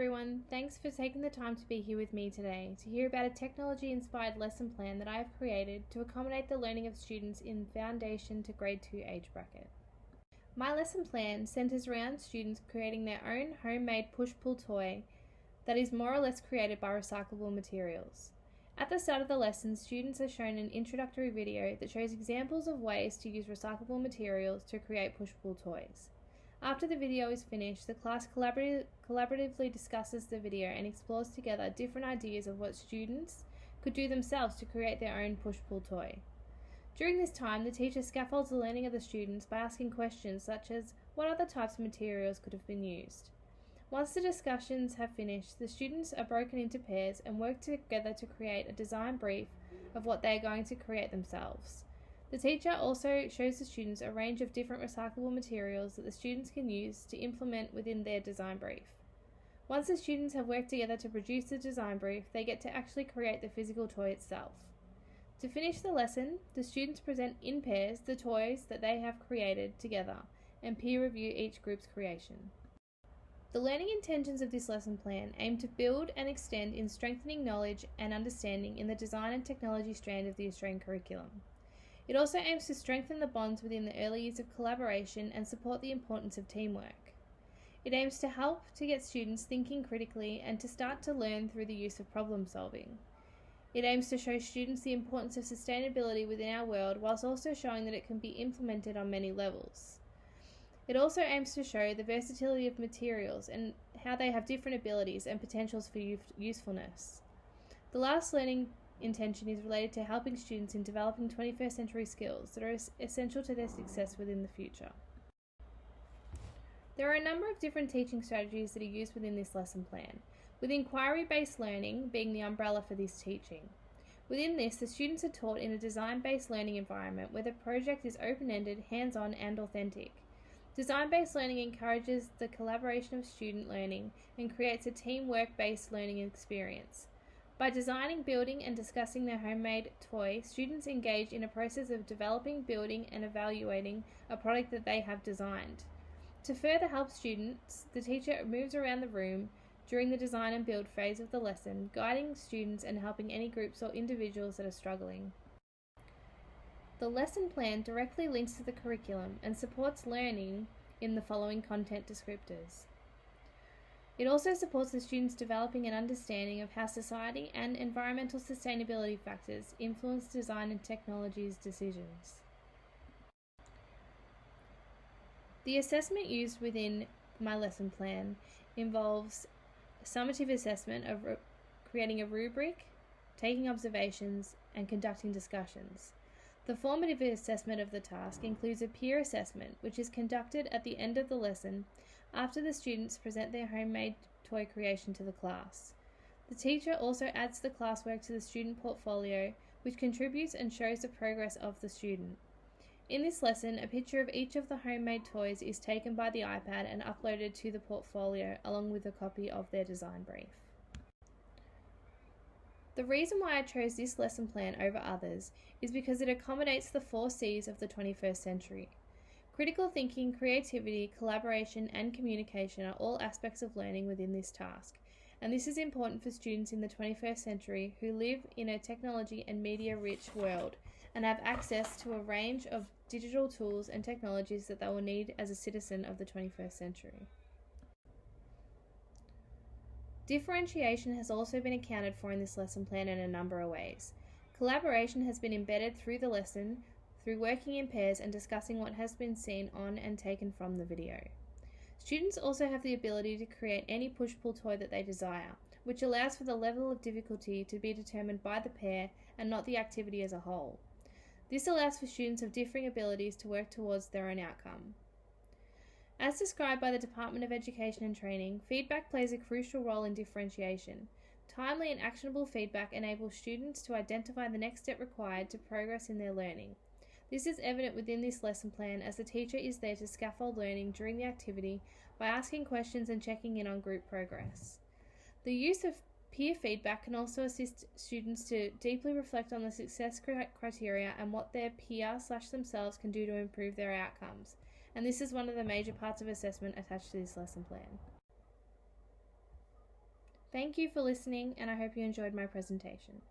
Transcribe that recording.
everyone, thanks for taking the time to be here with me today to hear about a technology-inspired lesson plan that I have created to accommodate the learning of students in Foundation to Grade 2 age bracket. My lesson plan centres around students creating their own homemade push-pull toy that is more or less created by recyclable materials. At the start of the lesson, students are shown an introductory video that shows examples of ways to use recyclable materials to create push-pull toys. After the video is finished, the class collaboratively discusses the video and explores together different ideas of what students could do themselves to create their own push-pull toy. During this time, the teacher scaffolds the learning of the students by asking questions such as, what other types of materials could have been used? Once the discussions have finished, the students are broken into pairs and work together to create a design brief of what they are going to create themselves. The teacher also shows the students a range of different recyclable materials that the students can use to implement within their design brief. Once the students have worked together to produce the design brief, they get to actually create the physical toy itself. To finish the lesson, the students present in pairs the toys that they have created together and peer review each group's creation. The learning intentions of this lesson plan aim to build and extend in strengthening knowledge and understanding in the design and technology strand of the Australian curriculum. It also aims to strengthen the bonds within the early years of collaboration and support the importance of teamwork. It aims to help to get students thinking critically and to start to learn through the use of problem solving. It aims to show students the importance of sustainability within our world whilst also showing that it can be implemented on many levels. It also aims to show the versatility of materials and how they have different abilities and potentials for usefulness. The last learning intention is related to helping students in developing 21st century skills that are essential to their success within the future. There are a number of different teaching strategies that are used within this lesson plan, with inquiry-based learning being the umbrella for this teaching. Within this, the students are taught in a design-based learning environment where the project is open-ended, hands-on and authentic. Design-based learning encourages the collaboration of student learning and creates a teamwork-based learning experience. By designing, building and discussing their homemade toy, students engage in a process of developing, building and evaluating a product that they have designed. To further help students, the teacher moves around the room during the design and build phase of the lesson, guiding students and helping any groups or individuals that are struggling. The lesson plan directly links to the curriculum and supports learning in the following content descriptors. It also supports the students developing an understanding of how society and environmental sustainability factors influence design and technology's decisions. The assessment used within my lesson plan involves summative assessment of creating a rubric, taking observations, and conducting discussions. The formative assessment of the task includes a peer assessment, which is conducted at the end of the lesson after the students present their homemade toy creation to the class. The teacher also adds the classwork to the student portfolio, which contributes and shows the progress of the student. In this lesson, a picture of each of the homemade toys is taken by the iPad and uploaded to the portfolio along with a copy of their design brief. The reason why I chose this lesson plan over others is because it accommodates the 4 C's of the 21st century. Critical thinking, creativity, collaboration, and communication are all aspects of learning within this task, and this is important for students in the 21st century who live in a technology and media-rich world and have access to a range of digital tools and technologies that they will need as a citizen of the 21st century. Differentiation has also been accounted for in this lesson plan in a number of ways. Collaboration has been embedded through the lesson through working in pairs and discussing what has been seen on and taken from the video. Students also have the ability to create any push-pull toy that they desire, which allows for the level of difficulty to be determined by the pair and not the activity as a whole. This allows for students of differing abilities to work towards their own outcome. As described by the Department of Education and Training, feedback plays a crucial role in differentiation. Timely and actionable feedback enables students to identify the next step required to progress in their learning. This is evident within this lesson plan as the teacher is there to scaffold learning during the activity by asking questions and checking in on group progress. The use of peer feedback can also assist students to deeply reflect on the success criteria and what their peer/themselves can do to improve their outcomes, and this is one of the major parts of assessment attached to this lesson plan. Thank you for listening, and I hope you enjoyed my presentation.